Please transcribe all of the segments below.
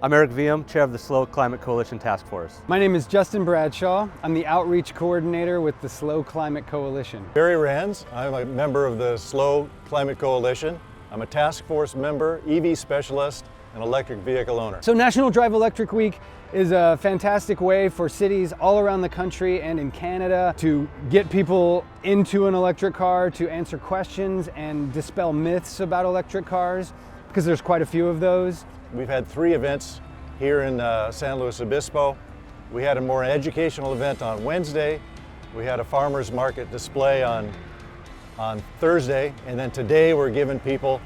I'm Eric Viam, Chair of the SLO Climate Coalition Task Force. My name is Justin Bradshaw. I'm the Outreach Coordinator with the SLO Climate Coalition. Barry Rands. I'm a member of the SLO Climate Coalition. I'm a task force member, EV specialist, and electric vehicle owner. So National Drive Electric Week is a fantastic way for cities all around the country and in Canada to get people into an electric car, to answer questions and dispel myths about electric cars, because there's quite a few of those. We've had 3 events here in San Luis Obispo. We had a more educational event on Wednesday. We had a farmers market display on Thursday, and then today we're giving people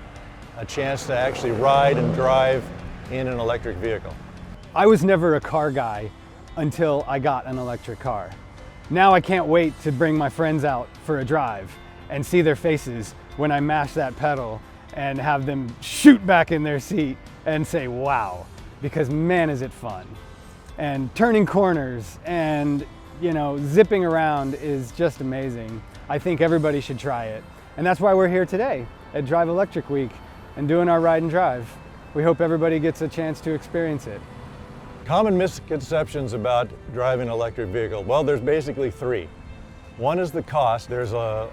a chance to actually ride and drive in an electric vehicle. I was never a car guy until I got an electric car. Now I can't wait to bring my friends out for a drive and see their faces when I mash that pedal and have them shoot back in their seat and say, wow, because man, is it fun. And turning corners and, zipping around is just amazing. I think everybody should try it. And that's why we're here today at Drive Electric Week and doing our ride and drive. We hope everybody gets a chance to experience it. Common misconceptions about driving an electric vehicle. Well, there's basically 3. One is the cost. There's a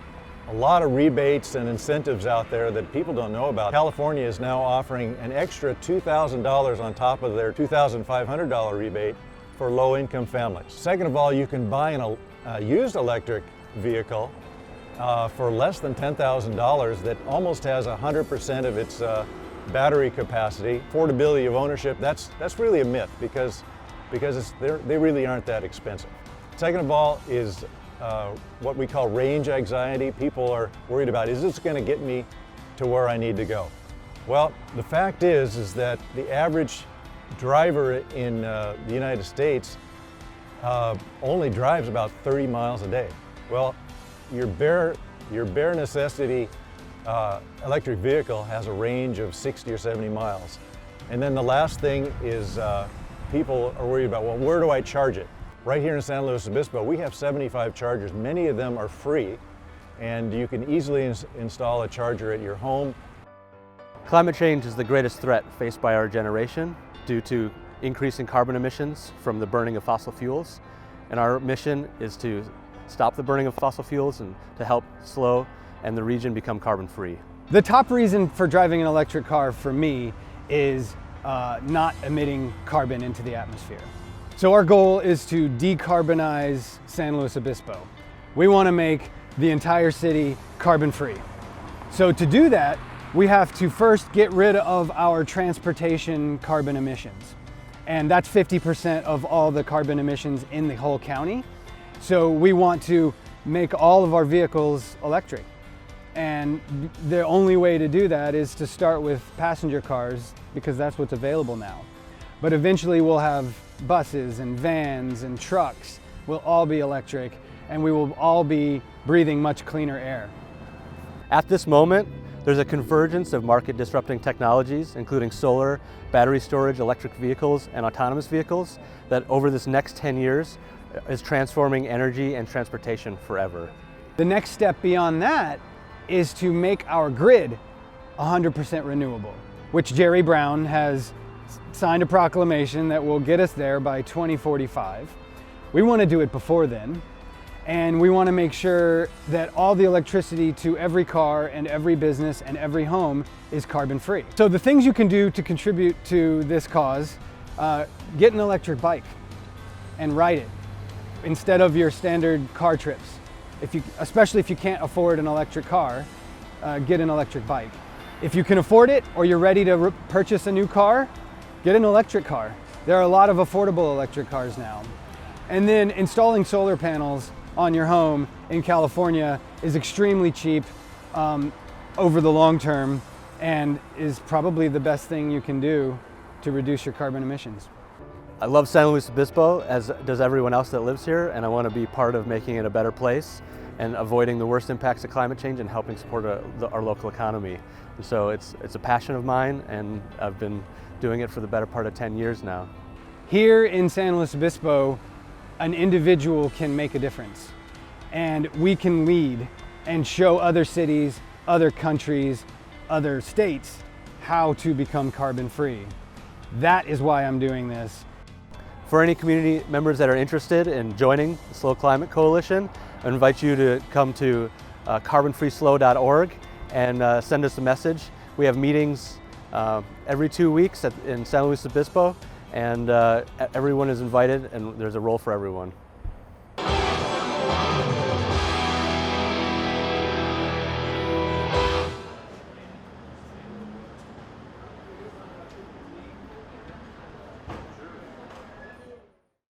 lot of rebates and incentives out there that people don't know about. California is now offering an extra $2,000 on top of their $2,500 rebate for low-income families. Second of all, you can buy a used electric vehicle for less than $10,000 that almost has 100% of its battery capacity. Affordability of ownership, that's really a myth because they really aren't that expensive. Second of all is what we call range anxiety. People are worried about, is this going to get me to where I need to go? Well, the fact is that the average driver in the United States only drives about 30 miles a day. Well, your bare necessity electric vehicle has a range of 60 or 70 miles. And then the last thing is people are worried about, well, where do I charge it? Right here in San Luis Obispo, we have 75 chargers. Many of them are free, and you can easily install a charger at your home. Climate change is the greatest threat faced by our generation due to increasing carbon emissions from the burning of fossil fuels. And our mission is to stop the burning of fossil fuels and to help SLO and the region become carbon-free. The top reason for driving an electric car for me is not emitting carbon into the atmosphere. So our goal is to decarbonize San Luis Obispo. We want to make the entire city carbon-free. So to do that, we have to first get rid of our transportation carbon emissions. And that's 50% of all the carbon emissions in the whole county. So we want to make all of our vehicles electric. And the only way to do that is to start with passenger cars, because that's what's available now. But eventually we'll have buses and vans and trucks will all be electric, and we will all be breathing much cleaner air. At this moment, there's a convergence of market disrupting technologies, including solar, battery storage, electric vehicles, and autonomous vehicles, that over this next 10 years is transforming energy and transportation forever. The next step beyond that is to make our grid 100% renewable, which Jerry Brown has signed a proclamation that will get us there by 2045. We want to do it before then, and we want to make sure that all the electricity to every car and every business and every home is carbon-free. So the things you can do to contribute to this cause, get an electric bike and ride it instead of your standard car trips. Especially if you can't afford an electric car, get an electric bike. If you can afford it or you're ready to purchase a new car, get an electric car. There are a lot of affordable electric cars now. And then installing solar panels on your home in California is extremely cheap over the long term and is probably the best thing you can do to reduce your carbon emissions. I love San Luis Obispo, as does everyone else that lives here, and I want to be part of making it a better place and avoiding the worst impacts of climate change and helping support our local economy. And so it's a passion of mine, and I've been doing it for the better part of 10 years now. Here in San Luis Obispo, an individual can make a difference, and we can lead and show other cities, other countries, other states how to become carbon free. That is why I'm doing this. For any community members that are interested in joining the SLO Climate Coalition, I invite you to come to carbonfreeslo.org and send us a message. We have meetings every 2 weeks in San Luis Obispo, and everyone is invited, and there's a role for everyone.